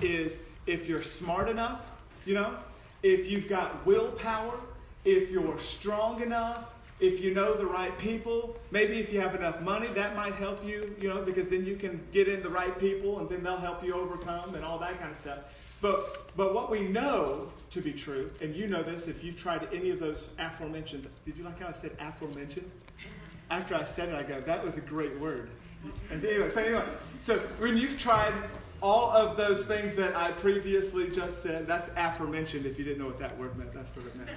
is if you're smart enough, if you've got willpower, if you're strong enough, if you know the right people, maybe if you have enough money, that might help you, because then you can get in the right people and then they'll help you overcome and all that kind of stuff. But what we know to be true, and you know this if you've tried any of those aforementioned, did you like how I said aforementioned? After I said it, I go, that was a great word. And so when you've tried all of those things that I previously just said, that's aforementioned. If you didn't know what that word meant, that's what it meant.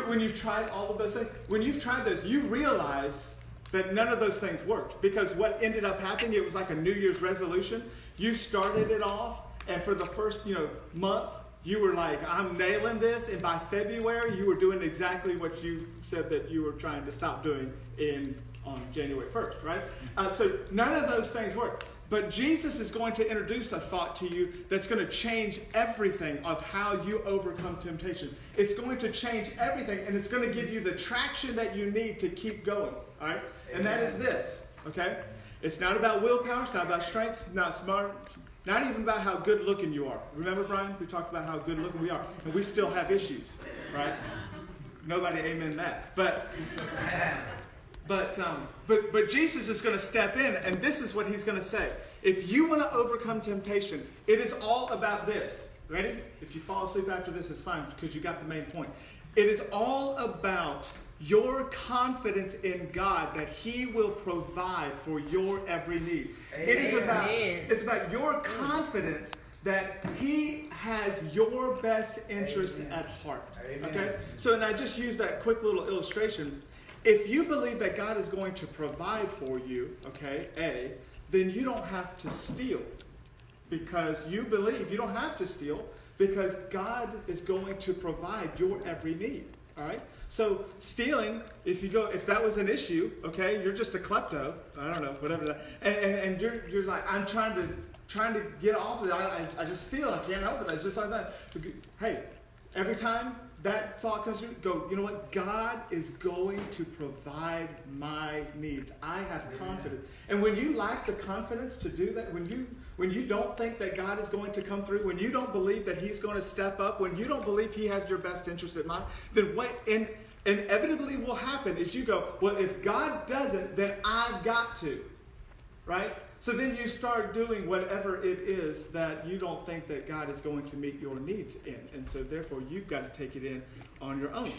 When you've tried all of those things, when you've tried those, you realize that none of those things worked. Because what ended up happening, it was like a New Year's resolution. You started it off, and for the first month, you were like, I'm nailing this. And by February, you were doing exactly what you said that you were trying to stop doing on January 1st, right? So none of those things work. But Jesus is going to introduce a thought to you that's going to change everything of how you overcome temptation. It's going to change everything, and it's going to give you the traction that you need to keep going, all right? And that is this, okay? It's not about willpower. It's not about strength. It's not smart. Not even about how good looking you are. Remember, Brian? We talked about how good looking we are. And we still have issues, right? Nobody amen that. But Jesus is going to step in, and this is what he's going to say. If you want to overcome temptation, it is all about this. Ready? If you fall asleep after this, it's fine because you got the main point. It is all about your confidence in God that he will provide for your every need. Amen. It's about your confidence that he has your best interest at heart. Amen. Okay? So, and I just used that quick little illustration. If you believe that God is going to provide for you, okay, then you don't have to steal. Because you believe you don't have to steal because God is going to provide your every need. All right? So stealing, if that was an issue, okay, you're just a klepto. I don't know, whatever that. And you're like, I'm trying to get off of it. I just steal. I can't help it. It's just like that. Hey, every time that thought comes through, go, you know what? God is going to provide my needs. I have confidence. And when you lack the confidence to do that, when you don't think that God is going to come through, when you don't believe that he's going to step up, when you don't believe he has your best interest in mind, then what inevitably will happen is you go, well, if God doesn't, then I've got to, right? So then you start doing whatever it is that you don't think that God is going to meet your needs in. And so therefore you've got to take it in on your own.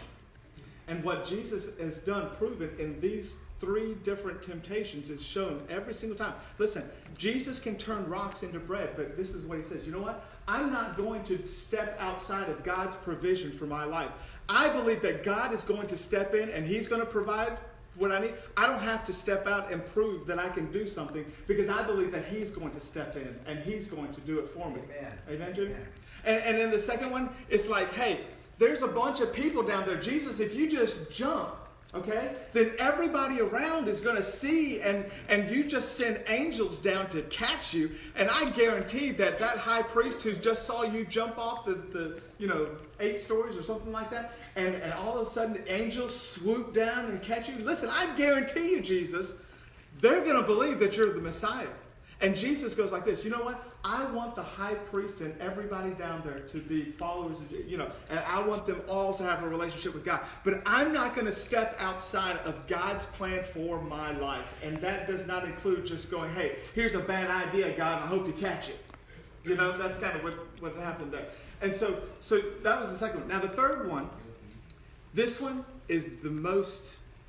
And what Jesus has done, proven in these 3 different temptations is shown every single time. Listen, Jesus can turn rocks into bread, but this is what he says. You know what? I'm not going to step outside of God's provision for my life. I believe that God is going to step in and he's going to provide what I need. I don't have to step out and prove that I can do something because I believe that he's going to step in and he's going to do it for me. Amen, Jimmy? And then the second one, it's like, hey, there's a bunch of people down there. Jesus, if you just jump, okay, then everybody around is going to see and you just send angels down to catch you. And I guarantee that high priest who just saw you jump off the 8 stories or something like that, and all of a sudden the angels swoop down and catch you. Listen, I guarantee you, Jesus, they're going to believe that you're the Messiah. And Jesus goes like this, you know what? I want the high priest and everybody down there to be followers of, and I want them all to have a relationship with God. But I'm not going to step outside of God's plan for my life. And that does not include just going, hey, here's a bad idea, God, I hope you catch it. That's kind of what happened there. And so that was the second one. Now the third one, this one is the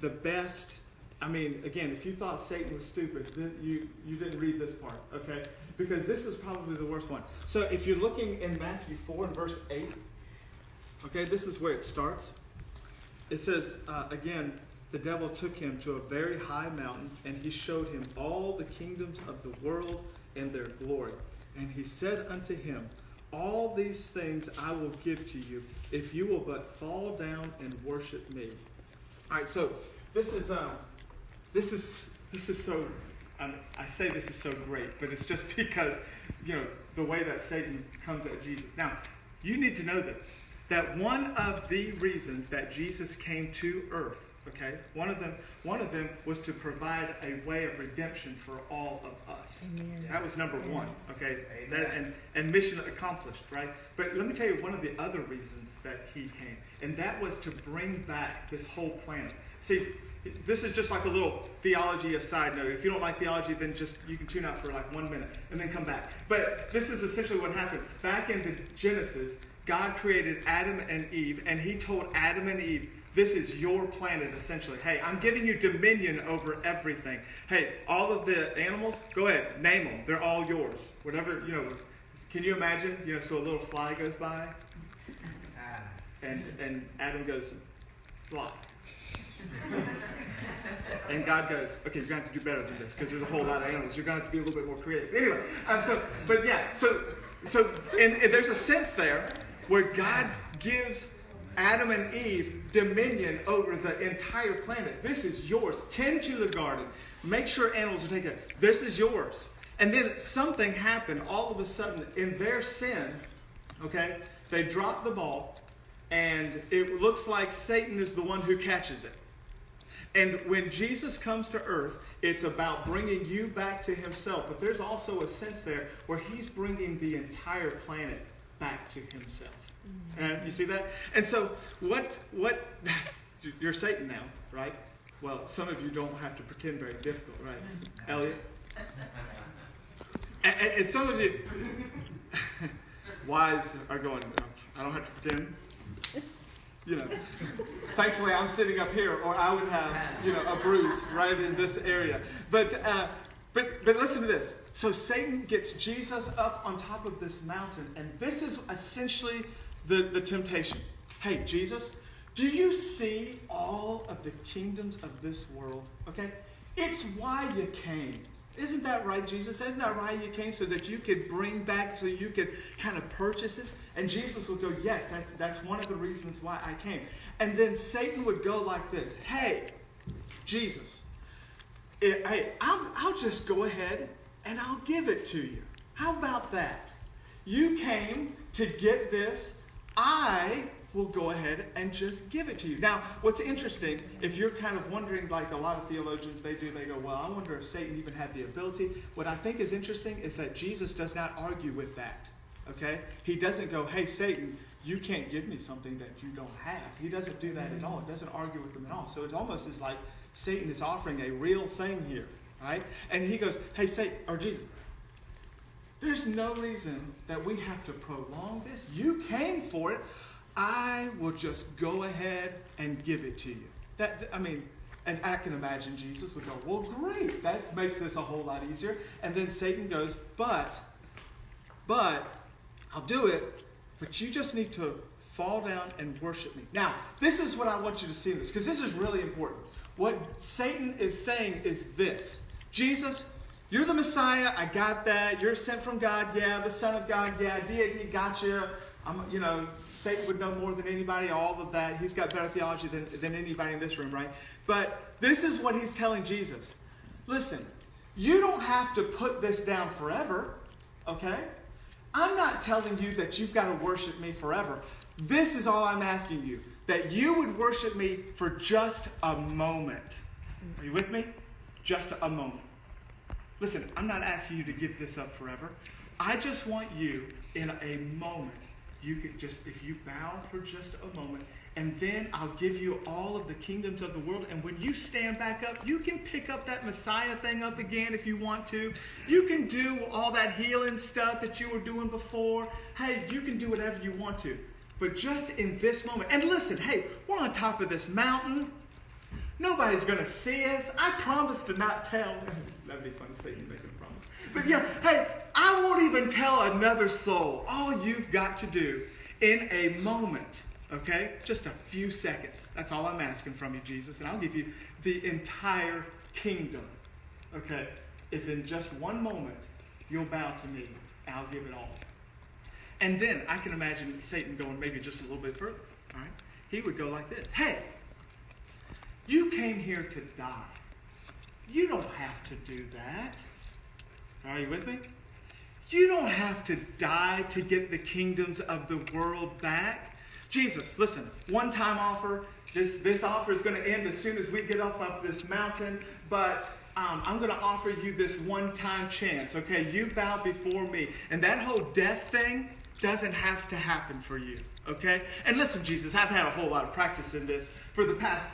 best. I mean, again, if you thought Satan was stupid, then you didn't read this part, okay? Because this is probably the worst one. So if you're looking in Matthew 4 and verse 8, okay, this is where it starts. It says, again, the devil took him to a very high mountain, and he showed him all the kingdoms of the world and their glory. And he said unto him, all these things I will give to you, if you will but fall down and worship me. All right, so this is so, I say this is so great, but it's just because, the way that Satan comes at Jesus. Now, you need to know this, that one of the reasons that Jesus came to earth Okay, one of them was to provide a way of redemption for all of us. Amen. That was number one. Okay, that, and mission accomplished, right? But let me tell you one of the other reasons that he came, and that was to bring back this whole planet. See, this is just like a little theology aside note. If you don't like theology, then just you can tune out for like 1 minute and then come back. But this is essentially what happened. Back in the Genesis, God created Adam and Eve, and he told Adam and Eve, this is your planet, essentially. Hey, I'm giving you dominion over everything. Hey, all of the animals, go ahead, name them. They're all yours. Whatever, can you imagine? So a little fly goes by, and Adam goes, fly. And God goes, okay, you're going to have to do better than this because there's a whole lot of animals. You're going to have to be a little bit more creative. Anyway, so there's a sense there where God gives Adam and Eve dominion over the entire planet. This is yours. Tend to the garden. Make sure animals are taken care of. This is yours. And then something happened all of a sudden in their sin. Okay, they dropped the ball, and it looks like Satan is the one who catches it. And when Jesus comes to earth, it's about bringing you back to himself. But there's also a sense there where he's bringing the entire planet back to himself. And you see that? And so what you're Satan now, right? Well, some of you don't have to pretend very difficult, right? Elliot? And some of you wise are going, I don't have to pretend. Thankfully I'm sitting up here, or I would have, a bruise right in this area. But listen to this. So Satan gets Jesus up on top of this mountain, and this is essentially the temptation. Hey, Jesus, do you see all of the kingdoms of this world? Okay? It's why you came. Isn't that right, Jesus? Isn't that why you came? So that you could bring back, so you could kind of purchase this? And Jesus would go, yes, that's one of the reasons why I came. And then Satan would go like this. Hey, Jesus, I'll just go ahead and I'll give it to you. How about that? You came to get this. I will go ahead and just give it to you. Now, what's interesting, if you're kind of wondering, like a lot of theologians, they go, well, I wonder if Satan even had the ability. What I think is interesting is that Jesus does not argue with that, okay? He doesn't go, hey, Satan, you can't give me something that you don't have. He doesn't do that at all. It doesn't argue with them at all. So it almost is like Satan is offering a real thing here, right? And he goes, hey, Satan, or Jesus, there's no reason that we have to prolong this. You came for it. I will just go ahead and give it to you. And I can imagine Jesus would go, well, great. That makes this a whole lot easier. And then Satan goes, but I'll do it, but you just need to fall down and worship me. Now, this is what I want you to see in this, because this is really important. What Satan is saying is this. Jesus, you're the Messiah. I got that. You're sent from God. Yeah, the Son of God. Yeah, deity, gotcha. Satan would know more than anybody, all of that. He's got better theology than anybody in this room, right? But this is what he's telling Jesus. Listen, you don't have to put this down forever, okay? I'm not telling you that you've got to worship me forever. This is all I'm asking you, that you would worship me for just a moment. Are you with me? Just a moment. Listen, I'm not asking you to give this up forever. I just want you in a moment. You could just, if you bow for just a moment, and then I'll give you all of the kingdoms of the world. And when you stand back up, you can pick up that Messiah thing up again if you want to. You can do all that healing stuff that you were doing before. Hey, you can do whatever you want to. But just in this moment, and listen, hey, we're on top of this mountain. Nobody's going to see us. I promise to not tell. That'd be fun to say you making a promise. But hey, I won't even tell another soul. All you've got to do in a moment, okay? Just a few seconds. That's all I'm asking from you, Jesus. And I'll give you the entire kingdom, okay? If in just one moment you'll bow to me, I'll give it all. And then I can imagine Satan going maybe just a little bit further, all right? He would go like this. Hey, you came here to die. You don't have to do that. Are you with me? You don't have to die to get the kingdoms of the world back. Jesus, listen, one-time offer, This offer is going to end as soon as we get off this mountain, but I'm going to offer you this one-time chance, okay? You bow before me. And that whole death thing doesn't have to happen for you, okay? And listen, Jesus, I've had a whole lot of practice in this. For the past,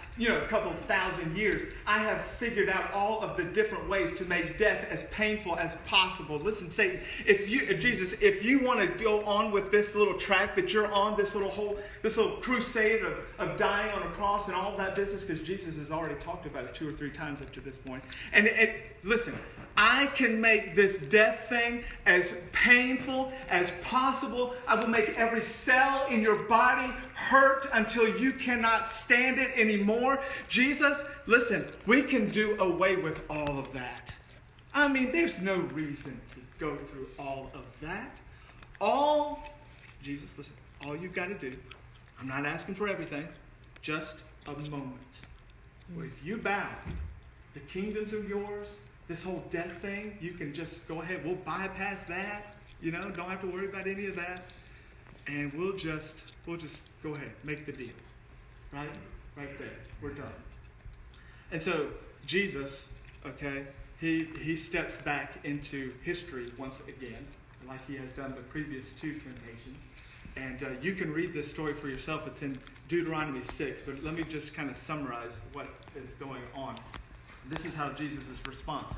couple of thousand years, I have figured out all of the different ways to make death as painful as possible. Listen, Satan, if you want to go on with this little track that you're on, this little crusade of dying on a cross and all that business, because Jesus has already talked about it 2 or 3 times up to this point. And listen, I can make this death thing as painful as possible. I will make every cell in your body hurt until you cannot stand it anymore. Jesus, listen, we can do away with all of that. I mean, there's no reason to go through all of that. Jesus, listen, all you've got to do, I'm not asking for everything, just a moment. Where if you bow, the kingdoms are yours. This whole death thing, you can just go ahead. We'll bypass that. Don't have to worry about any of that. And we'll just go ahead, make the deal. Right? Right there. We're done. And so Jesus, okay, he steps back into history once again, like he has done the previous 2 temptations. And you can read this story for yourself. It's in Deuteronomy 6, but let me just kind of summarize what is going on. This is how Jesus' response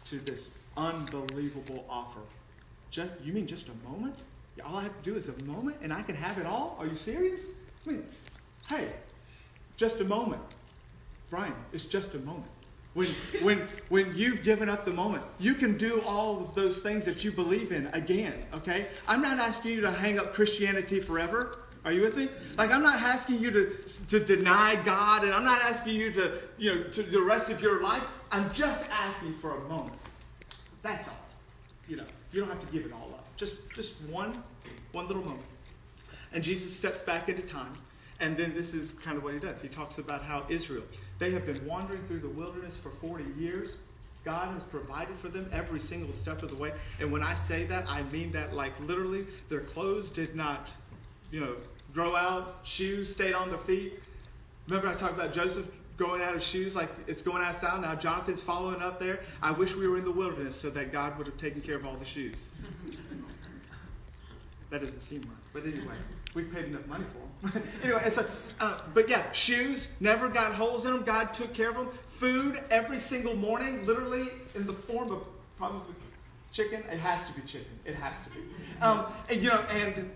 to this unbelievable offer. You mean just a moment? All I have to do is a moment and I can have it all? Are you serious? I mean, hey, just a moment. Brian, it's just a moment. When you've given up the moment, you can do all of those things that you believe in again, okay? I'm not asking you to hang up Christianity forever. Are you with me? Like, I'm not asking you to deny God, and I'm not asking you to the rest of your life. I'm just asking for a moment. That's all. You don't have to give it all up. Just one little moment. And Jesus steps back into time, and then this is kind of what he does. He talks about how Israel, they have been wandering through the wilderness for 40 years. God has provided for them every single step of the way. And when I say that, I mean that like literally their clothes did not grow out, shoes stayed on their feet. Remember I talked about Joseph growing out of shoes like it's going out of style? Now Jonathan's following up there. I wish we were in the wilderness so that God would have taken care of all the shoes. That doesn't seem right. But anyway, we paid enough money for them. Anyway, so, but yeah, shoes never got holes in them. God took care of them. Food every single morning, literally in the form of probably chicken. It has to be chicken. It has to be. And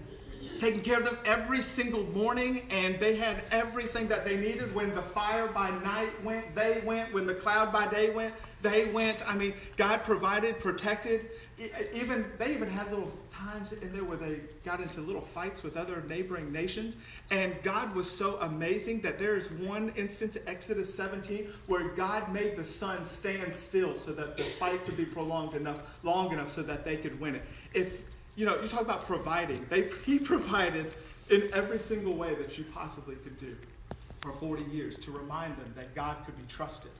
taking care of them every single morning, and they had everything that they needed. When the fire by night went, they went. When the cloud by day went, they went. I mean, God provided, protected. They even had little times in there where they got into little fights with other neighboring nations. And God was so amazing that there is one instance, Exodus 17, where God made the sun stand still so that the fight could be prolonged long enough so that they could win it. You talk about providing. He provided in every single way that you possibly could do for 40 years to remind them that God could be trusted.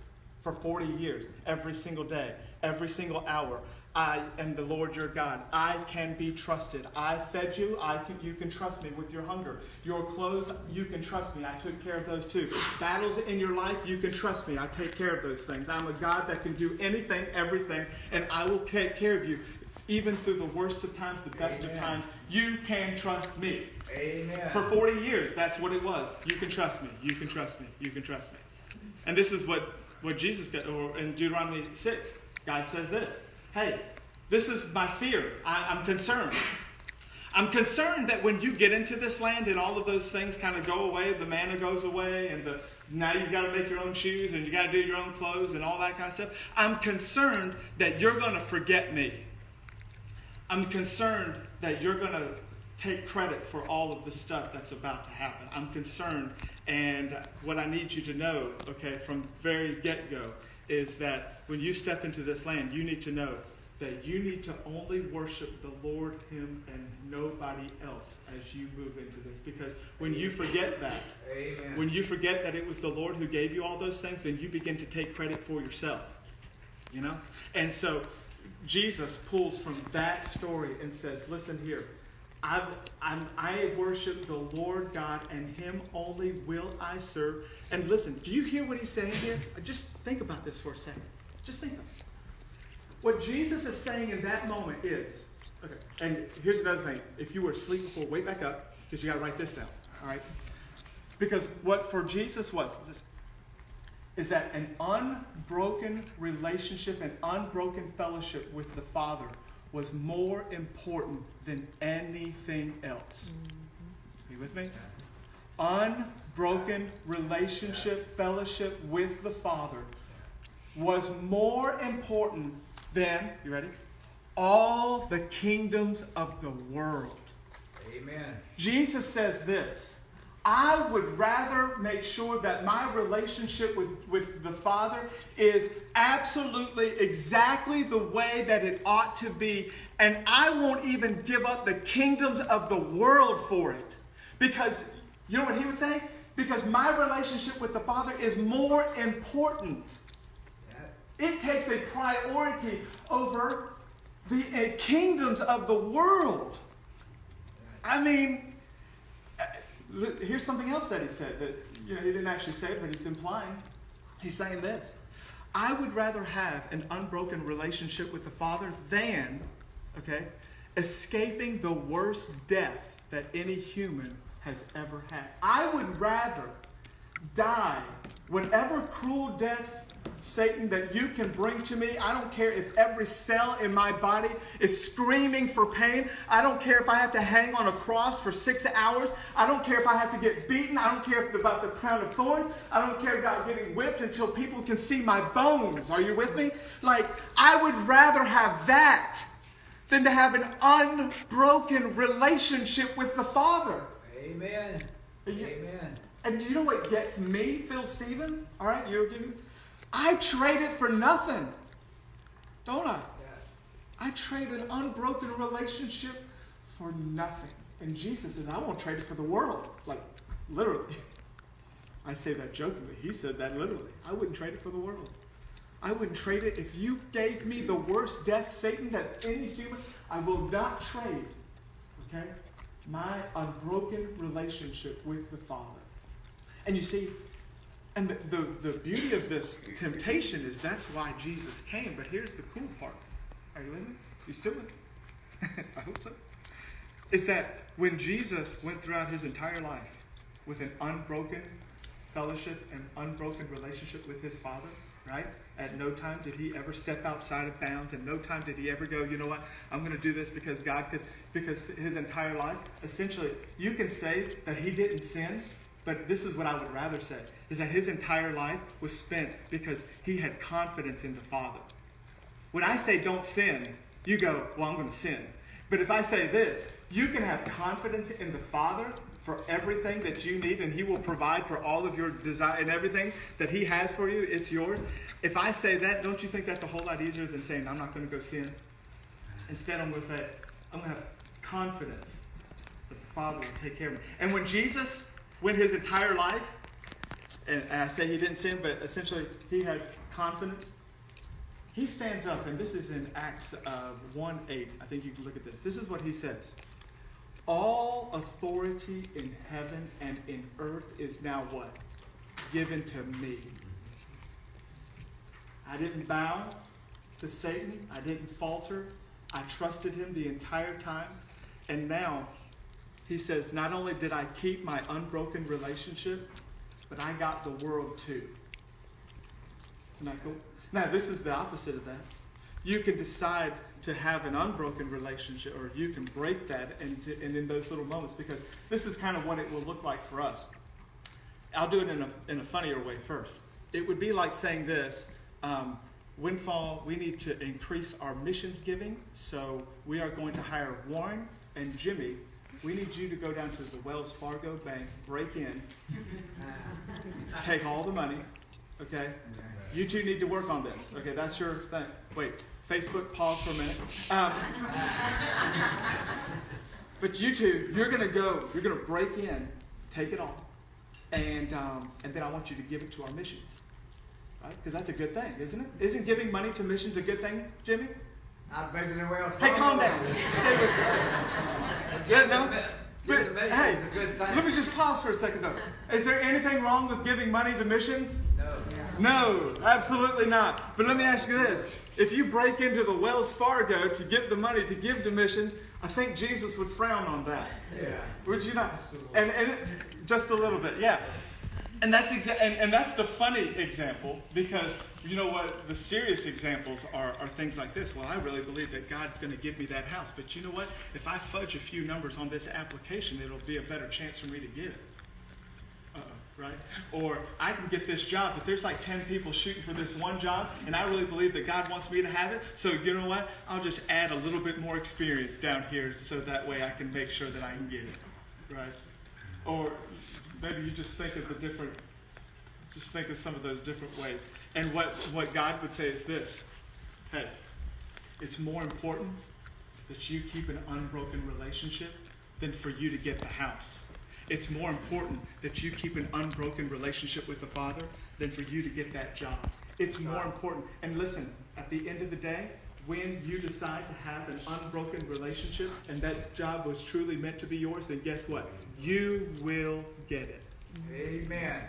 For 40 years, every single day, every single hour, I am the Lord your God. I can be trusted. I fed you. You can trust me with your hunger. Your clothes, you can trust me. I took care of those too. Battles in your life, you can trust me. I take care of those things. I'm a God that can do anything, everything, and I will take care of you. Even through the worst of times, the best of times, you can trust me. Amen. For 40 years, that's what it was. You can trust me. You can trust me. You can trust me. And this is what Jesus got, or in Deuteronomy 6, God says this. Hey, this is my fear. I'm concerned. I'm concerned that when you get into this land and all of those things kind of go away, the manna goes away, and now you've got to make your own shoes and you got to do your own clothes and all that kind of stuff. I'm concerned that you're going to forget me. I'm concerned that you're going to take credit for all of the stuff that's about to happen. I'm concerned, and what I need you to know, okay, from very get-go, is that when you step into this land, you need to know that you need to only worship the Lord, Him, and nobody else as you move into this. Because when you forget that, Amen. When you forget that it was the Lord who gave you all those things, then you begin to take credit for yourself. And so Jesus pulls from that story and says, listen here, I worship the Lord God, and him only will I serve. And listen, do you hear what he's saying here? Just think about this for a second. Just think about it. What Jesus is saying in that moment is, okay, and here's another thing. If you were asleep before, wake back up, because you got to write this down, all right? Because what for Jesus was, is that an unbroken relationship, an unbroken fellowship with the Father was more important than anything else. Are you with me? Unbroken relationship, fellowship with the Father was more important than, you ready? All the kingdoms of the world. Amen. Jesus says this, I would rather make sure that my relationship with the Father is absolutely exactly the way that it ought to be. And I won't even give up the kingdoms of the world for it. Because, you know what he would say? Because my relationship with the Father is more important. It takes a priority over the kingdoms of the world. I mean, here's something else that he said that, he didn't actually say it, but he's implying. He's saying this. I would rather have an unbroken relationship with the Father than, escaping the worst death that any human has ever had. I would rather die whatever cruel death, Satan, that you can bring to me. I don't care if every cell in my body is screaming for pain. I don't care if I have to hang on a cross for 6 hours. I don't care if I have to get beaten. I don't care about the crown of thorns. I don't care about getting whipped until people can see my bones. Are you with me? I would rather have that than to have an unbroken relationship with the Father. Amen. Amen. And do you know what gets me, Phil Stevens? All right, I trade it for nothing, don't I? Yes. I trade an unbroken relationship for nothing. And Jesus says, I won't trade it for the world. Literally. I say that jokingly. He said that literally. I wouldn't trade it for the world. I wouldn't trade it. If you gave me the worst death, Satan, that any human, I will not trade, my unbroken relationship with the Father. And you see, and the beauty of this temptation is that's why Jesus came. But here's the cool part. Are you with me? You still with me? I hope so. Is that when Jesus went throughout his entire life with an unbroken fellowship and unbroken relationship with his Father, right? At no time did he ever step outside of bounds. And no time did he ever go, you know what? I'm going to do this because God, because his entire life, essentially, you can say that he didn't sin. But this is what I would rather say, is that his entire life was spent because he had confidence in the Father. When I say don't sin, you go, well, I'm going to sin. But if I say this, you can have confidence in the Father for everything that you need, and he will provide for all of your desire and everything that he has for you, it's yours. If I say that, don't you think that's a whole lot easier than saying, I'm not going to go sin? Instead, I'm going to say, I'm going to have confidence that the Father will take care of me. And when Jesus went his entire life, and I say he didn't sin, but essentially he had confidence. He stands up, and this is in Acts 1:8. I think you can look at this. This is what he says. All authority in heaven and in earth is now what? Given to me. I didn't bow to Satan. I didn't falter. I trusted him the entire time. And now, he says, not only did I keep my unbroken relationship, but I got the world too. Isn't that cool? Now, this is the opposite of that. You can decide to have an unbroken relationship, or you can break that and in those little moments, because this is kind of what it will look like for us. I'll do it in a funnier way first. It would be like saying this, Winfall, we need to increase our missions giving, so we are going to hire Warren and Jimmy. We need you to go down to the Wells Fargo Bank, break in, take all the money, okay? You two need to work on this, okay? That's your thing. Wait, Facebook, pause for a minute. But you two, you're going to break in, take it all, and then I want you to give it to our missions, right? Because that's a good thing, isn't it? Isn't giving money to missions a good thing, Jimmy? Not better than Wells Hey, calm down. Stay with me. Yeah, no. Give the But, mission hey, is a good thing. let me just pause for a second though. Is there anything wrong with giving money to missions? No. No, absolutely not. But let me ask you this. If you break into the Wells Fargo to get the money to give to missions, I think Jesus would frown on that. Yeah. Would you not? And just a little bit, yeah. And that's and that's the funny example, because you know what, the serious examples are things like this. Well, I really believe that God's going to give me that house, but you know what? If I fudge a few numbers on this application, it'll be a better chance for me to get it. Right? Or I can get this job, but there's like 10 people shooting for this one job, and I really believe that God wants me to have it. So you know what? I'll just add a little bit more experience down here, so that way I can make sure that I can get it. Right? Or maybe you just think of some of those different ways. And what God would say is this: hey, it's more important that you keep an unbroken relationship than for you to get the house. It's more important that you keep an unbroken relationship with the Father than for you to get that job. It's more important. And listen, at the end of the day, when you decide to have an unbroken relationship and that job was truly meant to be yours, then guess what? You will get it. Amen.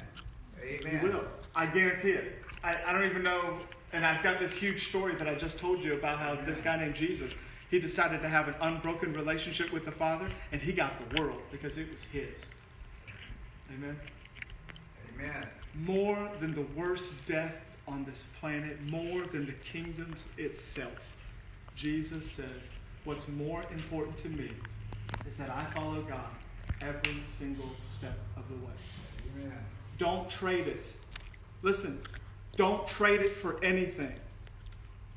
Amen. You will. I guarantee it. I don't even know, and I've got this huge story that I just told you about how this guy named Jesus, he decided to have an unbroken relationship with the Father, and he got the world because it was his. Amen? Amen. More than the worst death on this planet, more than the kingdoms itself, Jesus says, what's more important to me is that I follow God every single step of the way. Amen. Don't trade it. Listen, don't trade it for anything.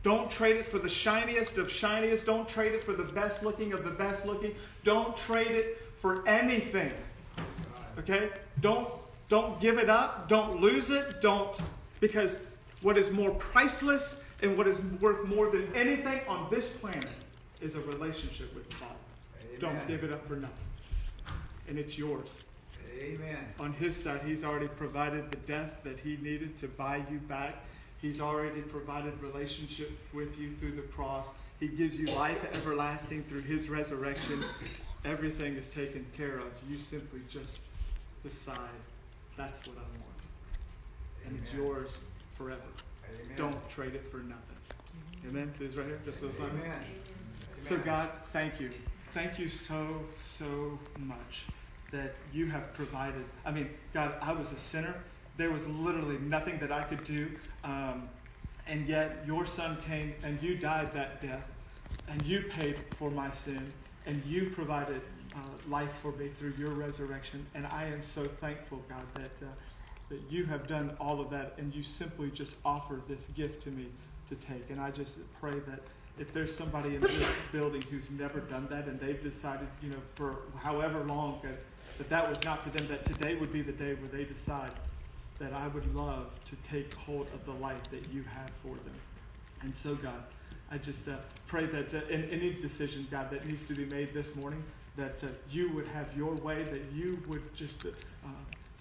Don't trade it for the shiniest of shiniest. Don't trade it for the best looking of the best looking. Don't trade it for anything. Okay? Don't give it up. Don't lose it. Because what is more priceless and what is worth more than anything on this planet is a relationship with the Father. Amen. Don't give it up for nothing. And it's yours. Amen. On his side, he's already provided the death that he needed to buy you back. He's already provided relationship with you through the cross. He gives you life everlasting through his resurrection. Everything is taken care of. You simply just decide, that's what I want. And it's yours forever. Amen. Don't trade it for nothing. Amen? This right here, just so fun. Amen. So God, thank you. Thank you so, so much that you have provided. I mean, God, I was a sinner. There was literally nothing that I could do. And yet your son came and you died that death. And you paid for my sin. And you provided life for me through your resurrection. And I am so thankful, God, that you have done all of that. And you simply just offer this gift to me to take. And I just pray that if there's somebody in this building who's never done that and they've decided, for however long that was not for them, that today would be the day where they decide that I would love to take hold of the life that you have for them. And so, God, I just pray that in any decision, God, that needs to be made this morning, that you would have your way, that you would just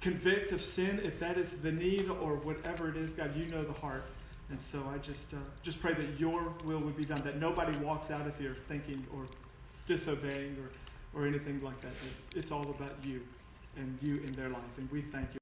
convict of sin if that is the need or whatever it is. God, you know the heart. And so I just pray that your will would be done, that nobody walks out of here thinking or disobeying or anything like that. It's all about you and you in their life. And we thank you.